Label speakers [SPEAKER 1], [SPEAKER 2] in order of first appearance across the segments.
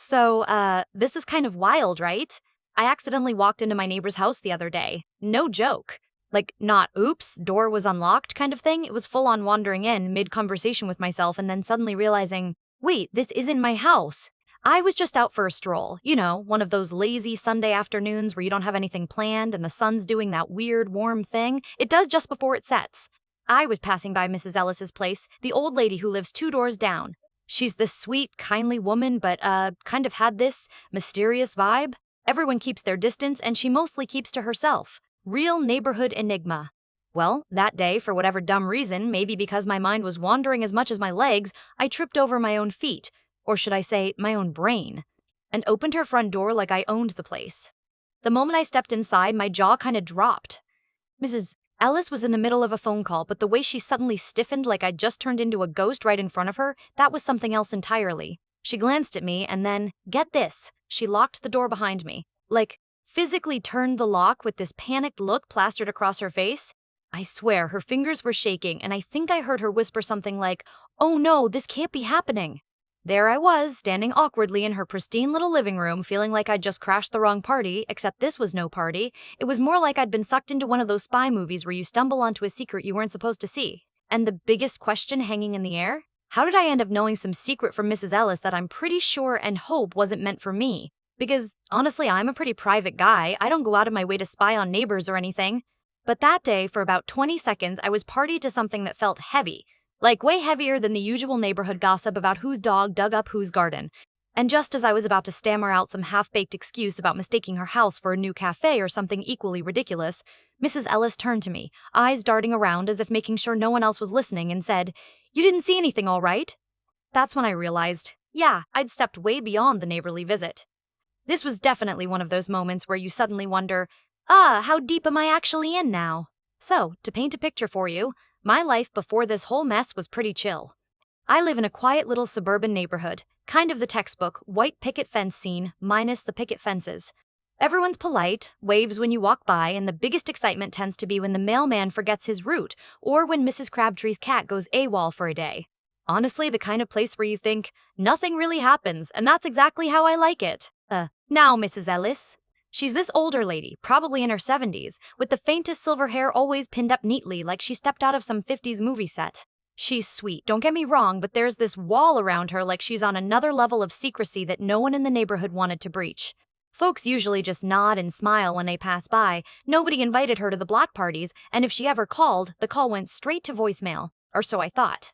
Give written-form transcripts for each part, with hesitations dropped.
[SPEAKER 1] This is kind of wild, right? I accidentally walked into my neighbor's house the other day. No joke. Like, not oops, door was unlocked kind of thing. It was full on wandering in mid conversation with myself and then suddenly realizing, wait, this isn't my house. I was just out for a stroll. You know, one of those lazy Sunday afternoons where you don't have anything planned and the sun's doing that weird warm thing it does just before it sets. I was passing by Mrs. Ellis's place, the old lady who lives 2 doors down. She's this sweet, kindly woman, but kind of had this mysterious vibe. Everyone keeps their distance, and she mostly keeps to herself. Real neighborhood enigma. Well, that day, for whatever dumb reason, maybe because my mind was wandering as much as my legs, I tripped over my own feet, or should I say, my own brain, and opened her front door like I owned the place. The moment I stepped inside, my jaw kind of dropped. Mrs. Ellis was in the middle of a phone call, but the way she suddenly stiffened like I'd just turned into a ghost right in front of her, that was something else entirely. She glanced at me and then, get this, she locked the door behind me. Like, physically turned the lock with this panicked look plastered across her face. I swear, her fingers were shaking, and I think I heard her whisper something like, "Oh no, this can't be happening." There I was, standing awkwardly in her pristine little living room, feeling like I'd just crashed the wrong party, except this was no party. It was more like I'd been sucked into one of those spy movies where you stumble onto a secret you weren't supposed to see. And the biggest question hanging in the air? How did I end up knowing some secret from Mrs. Ellis that I'm pretty sure and hope wasn't meant for me? Because, honestly, I'm a pretty private guy. I don't go out of my way to spy on neighbors or anything. But that day, for about 20 seconds, I was party to something that felt heavy. Like way heavier than the usual neighborhood gossip about whose dog dug up whose garden. And just as I was about to stammer out some half-baked excuse about mistaking her house for a new cafe or something equally ridiculous, Mrs. Ellis turned to me, eyes darting around as if making sure no one else was listening, and said, "You didn't see anything, all right?" That's when I realized, yeah, I'd stepped way beyond the neighborly visit. This was definitely one of those moments where you suddenly wonder, how deep am I actually in now? So, to paint a picture for you, my life before this whole mess was pretty chill. I live in a quiet little suburban neighborhood, kind of the textbook white picket fence scene minus the picket fences. Everyone's polite, waves when you walk by, and the biggest excitement tends to be when the mailman forgets his route or when Mrs. Crabtree's cat goes AWOL for a day. Honestly, the kind of place where you think, nothing really happens, and that's exactly how I like it. Now, Mrs. Ellis. She's this older lady, probably in her 70s, with the faintest silver hair always pinned up neatly like she stepped out of some 50s movie set. She's sweet, don't get me wrong, but there's this wall around her like she's on another level of secrecy that no one in the neighborhood wanted to breach. Folks usually just nod and smile when they pass by. Nobody invited her to the block parties, and if she ever called, the call went straight to voicemail. Or so I thought.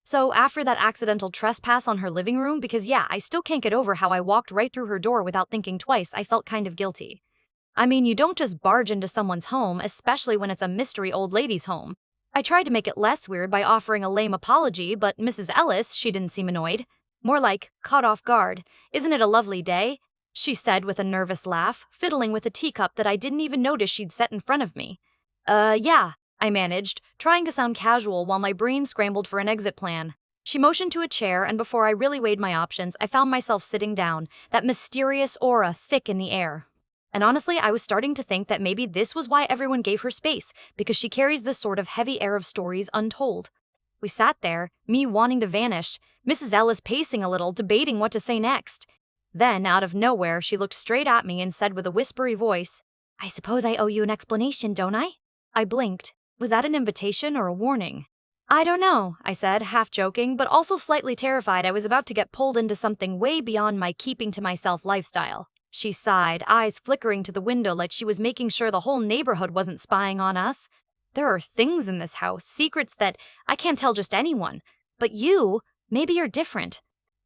[SPEAKER 1] So after that accidental trespass on her living room, because yeah, I still can't get over how I walked right through her door without thinking twice, I felt kind of guilty. I mean, you don't just barge into someone's home, especially when it's a mystery old lady's home. I tried to make it less weird by offering a lame apology, but Mrs. Ellis, she didn't seem annoyed. More like, caught off guard. "Isn't it a lovely day?" she said with a nervous laugh, fiddling with a teacup that I didn't even notice she'd set in front of me. Yeah, I managed, trying to sound casual while my brain scrambled for an exit plan. She motioned to a chair, and before I really weighed my options, I found myself sitting down, that mysterious aura thick in the air. And honestly, I was starting to think that maybe this was why everyone gave her space, because she carries this sort of heavy air of stories untold. We sat there, me wanting to vanish, Mrs. Ellis pacing a little, debating what to say next. Then, out of nowhere, she looked straight at me and said with a whispery voice, "I suppose I owe you an explanation, don't I?" I blinked. Was that an invitation or a warning? "I don't know," I said, half joking, but also slightly terrified I was about to get pulled into something way beyond my keeping to myself lifestyle. She sighed, eyes flickering to the window like she was making sure the whole neighborhood wasn't spying on us. "There are things in this house, secrets that I can't tell just anyone. But you, maybe you're different."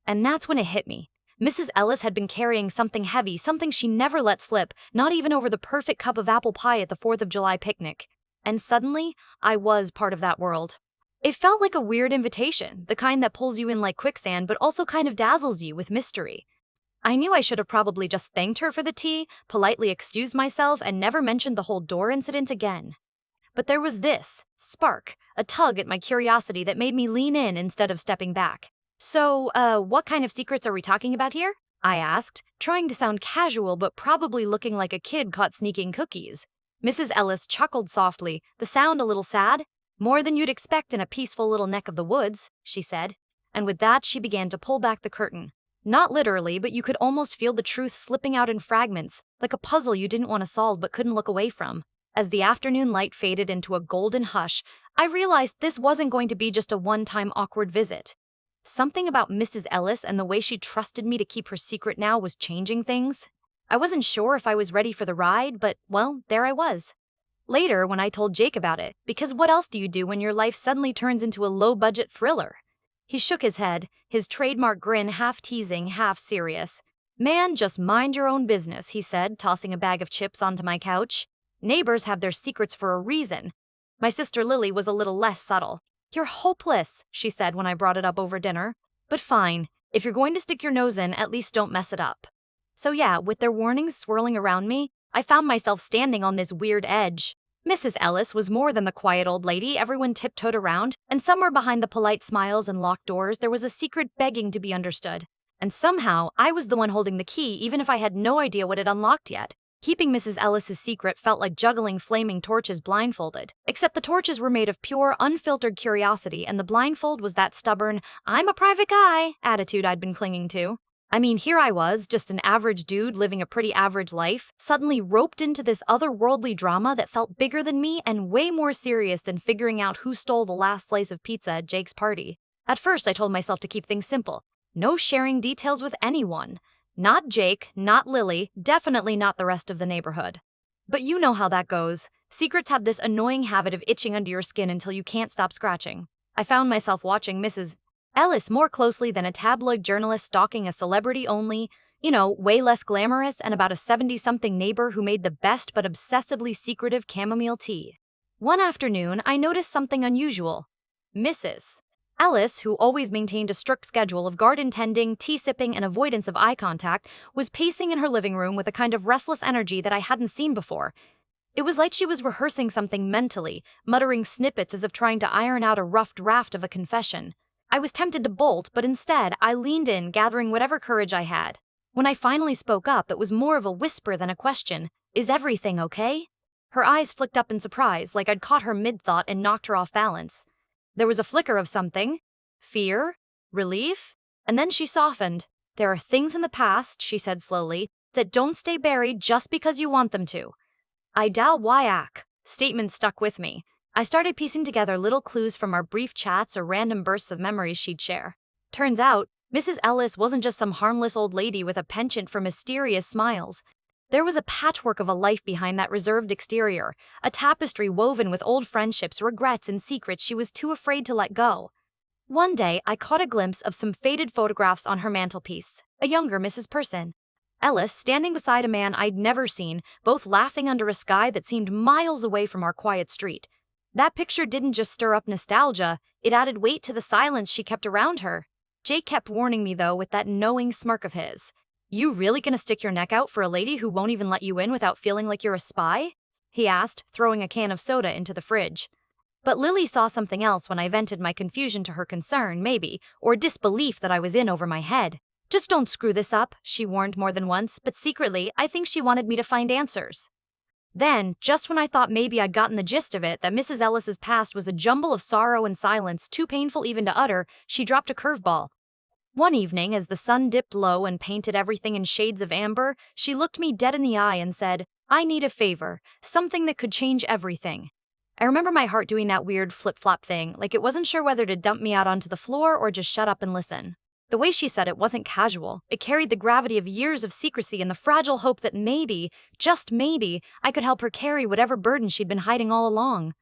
[SPEAKER 1] And that's when it hit me. Mrs. Ellis had been carrying something heavy, something she never let slip, not even over the perfect cup of apple pie at the 4th of July picnic. And suddenly, I was part of that world. It felt like a weird invitation, the kind that pulls you in like quicksand but also kind of dazzles you with mystery. I knew I should have probably just thanked her for the tea, politely excused myself, and never mentioned the whole door incident again. But there was this spark, a tug at my curiosity that made me lean in instead of stepping back. "So, what kind of secrets are we talking about here?" I asked, trying to sound casual but probably looking like a kid caught sneaking cookies. Mrs. Ellis chuckled softly, the sound a little sad. "More than you'd expect in a peaceful little neck of the woods," she said. And with that, she began to pull back the curtain. Not literally, but you could almost feel the truth slipping out in fragments, like a puzzle you didn't want to solve but couldn't look away from. As the afternoon light faded into a golden hush, I realized this wasn't going to be just a one-time awkward visit. Something about Mrs. Ellis and the way she trusted me to keep her secret now was changing things. I wasn't sure if I was ready for the ride, but, well, there I was. Later, when I told Jake about it, because what else do you do when your life suddenly turns into a low-budget thriller? He shook his head, his trademark grin half teasing, half serious. "Man, just mind your own business," he said, tossing a bag of chips onto my couch. "Neighbors have their secrets for a reason." My sister Lily was a little less subtle. "You're hopeless," she said when I brought it up over dinner. "But fine, if you're going to stick your nose in, at least don't mess it up." So yeah, with their warnings swirling around me, I found myself standing on this weird edge. Mrs. Ellis was more than the quiet old lady everyone tiptoed around, and somewhere behind the polite smiles and locked doors there was a secret begging to be understood. And somehow, I was the one holding the key even if I had no idea what it unlocked yet. Keeping Mrs. Ellis's secret felt like juggling flaming torches blindfolded, except the torches were made of pure, unfiltered curiosity and the blindfold was that stubborn, "I'm a private guy" attitude I'd been clinging to. I mean, here I was, just an average dude living a pretty average life, suddenly roped into this otherworldly drama that felt bigger than me and way more serious than figuring out who stole the last slice of pizza at Jake's party. At first, I told myself to keep things simple. No sharing details with anyone. Not Jake, not Lily, definitely not the rest of the neighborhood. But you know how that goes. Secrets have this annoying habit of itching under your skin until you can't stop scratching. I found myself watching Mrs. Ellis more closely than a tabloid journalist stalking a celebrity only, way less glamorous and about a 70-something neighbor who made the best but obsessively secretive chamomile tea. One afternoon, I noticed something unusual. Mrs. Ellis, who always maintained a strict schedule of garden tending, tea sipping, and avoidance of eye contact, was pacing in her living room with a kind of restless energy that I hadn't seen before. It was like she was rehearsing something mentally, muttering snippets as if trying to iron out a rough draft of a confession. I was tempted to bolt, but instead, I leaned in, gathering whatever courage I had. When I finally spoke up, it was more of a whisper than a question. "Is everything okay?" Her eyes flicked up in surprise, like I'd caught her mid-thought and knocked her off balance. There was a flicker of something. Fear? Relief? And then she softened. "There are things in the past," she said slowly, "that don't stay buried just because you want them to." I doubt whyack. Statement stuck with me. I started piecing together little clues from our brief chats or random bursts of memories she'd share. Turns out, Mrs. Ellis wasn't just some harmless old lady with a penchant for mysterious smiles. There was a patchwork of a life behind that reserved exterior, a tapestry woven with old friendships, regrets, and secrets she was too afraid to let go. One day, I caught a glimpse of some faded photographs on her mantelpiece, a younger Mrs. Person. Ellis standing beside a man I'd never seen, both laughing under a sky that seemed miles away from our quiet street. That picture didn't just stir up nostalgia, it added weight to the silence she kept around her. Jake kept warning me, though, with that knowing smirk of his. "You really gonna stick your neck out for a lady who won't even let you in without feeling like you're a spy?" he asked, throwing a can of soda into the fridge. But Lily saw something else when I vented my confusion to her concern, maybe, or disbelief that I was in over my head. "Just don't screw this up," she warned more than once, but secretly, I think she wanted me to find answers. Then, just when I thought maybe I'd gotten the gist of it, that Mrs. Ellis's past was a jumble of sorrow and silence too painful even to utter, she dropped a curveball. One evening, as the sun dipped low and painted everything in shades of amber, she looked me dead in the eye and said, "I need a favor, something that could change everything." I remember my heart doing that weird flip-flop thing, like it wasn't sure whether to dump me out onto the floor or just shut up and listen. The way she said it wasn't casual. It carried the gravity of years of secrecy and the fragile hope that maybe, just maybe, I could help her carry whatever burden she'd been hiding all along.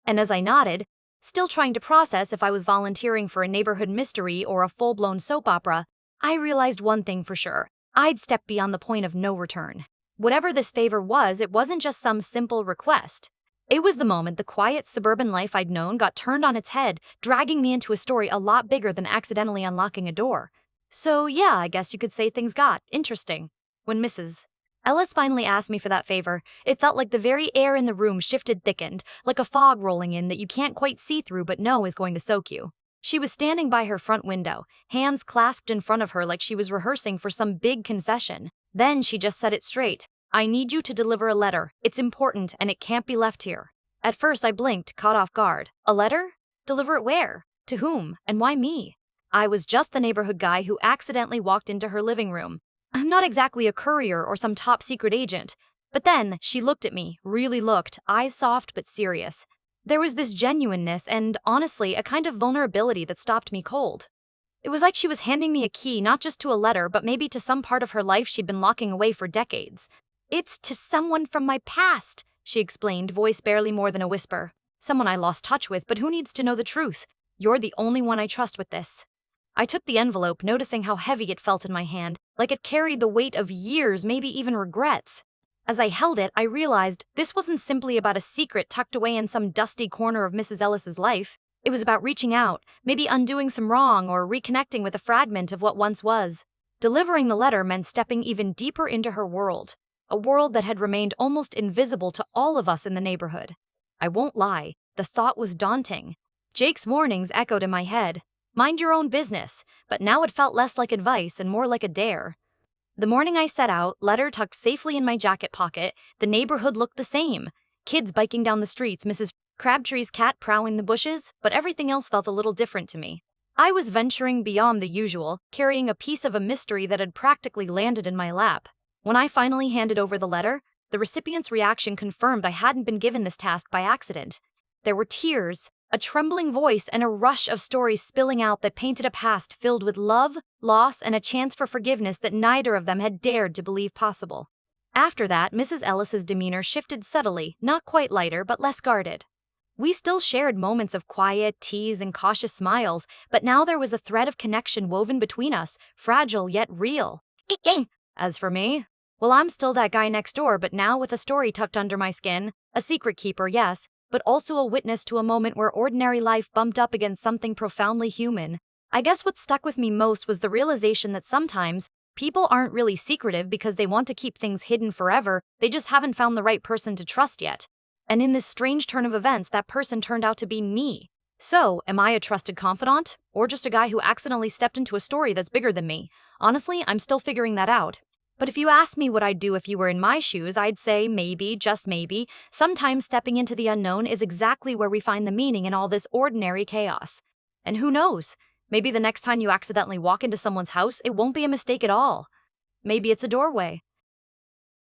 [SPEAKER 1] And as I nodded, still trying to process if I was volunteering for a neighborhood mystery or a full-blown soap opera, I realized one thing for sure. I'd stepped beyond the point of no return. Whatever this favor was, it wasn't just some simple request. It was the moment the quiet suburban life I'd known got turned on its head, dragging me into a story a lot bigger than accidentally unlocking a door. So yeah, I guess you could say things got interesting. When Mrs. Ellis finally asked me for that favor, it felt like the very air in the room shifted, thickened, like a fog rolling in that you can't quite see through but know is going to soak you. She was standing by her front window, hands clasped in front of her like she was rehearsing for some big concession. Then she just said it straight. "I need you to deliver a letter. It's important and it can't be left here." At first I blinked, caught off guard. A letter? Deliver it where? To whom? And why me? I was just the neighborhood guy who accidentally walked into her living room. I'm not exactly a courier or some top secret agent. But then she looked at me, really looked, eyes soft but serious. There was this genuineness and, honestly, a kind of vulnerability that stopped me cold. It was like she was handing me a key not just to a letter, but maybe to some part of her life she'd been locking away for decades. "It's to someone from my past," she explained, voice barely more than a whisper. "Someone I lost touch with, but who needs to know the truth? You're the only one I trust with this." I took the envelope, noticing how heavy it felt in my hand, like it carried the weight of years, maybe even regrets. As I held it, I realized this wasn't simply about a secret tucked away in some dusty corner of Mrs. Ellis's life. It was about reaching out, maybe undoing some wrong or reconnecting with a fragment of what once was. Delivering the letter meant stepping even deeper into her world, a world that had remained almost invisible to all of us in the neighborhood. I won't lie, the thought was daunting. Jake's warnings echoed in my head. Mind your own business, but now it felt less like advice and more like a dare. The morning I set out, letter tucked safely in my jacket pocket, the neighborhood looked the same. Kids biking down the streets, Mrs. Crabtree's cat prowling the bushes, but everything else felt a little different to me. I was venturing beyond the usual, carrying a piece of a mystery that had practically landed in my lap. When I finally handed over the letter, the recipient's reaction confirmed I hadn't been given this task by accident. There were tears, a trembling voice, and a rush of stories spilling out that painted a past filled with love, loss, and a chance for forgiveness that neither of them had dared to believe possible. After that, Mrs. Ellis's demeanor shifted subtly, not quite lighter, but less guarded. We still shared moments of quiet tease and cautious smiles, but now there was a thread of connection woven between us, fragile yet real. As for me, well, I'm still that guy next door, but now with a story tucked under my skin, a secret keeper, yes, but also a witness to a moment where ordinary life bumped up against something profoundly human. I guess what stuck with me most was the realization that sometimes people aren't really secretive because they want to keep things hidden forever, they just haven't found the right person to trust yet. And in this strange turn of events, that person turned out to be me. So, am I a trusted confidant, or just a guy who accidentally stepped into a story that's bigger than me? Honestly, I'm still figuring that out. But if you ask me what I'd do if you were in my shoes, I'd say maybe, just maybe, sometimes stepping into the unknown is exactly where we find the meaning in all this ordinary chaos. And who knows? Maybe the next time you accidentally walk into someone's house, it won't be a mistake at all. Maybe it's a doorway.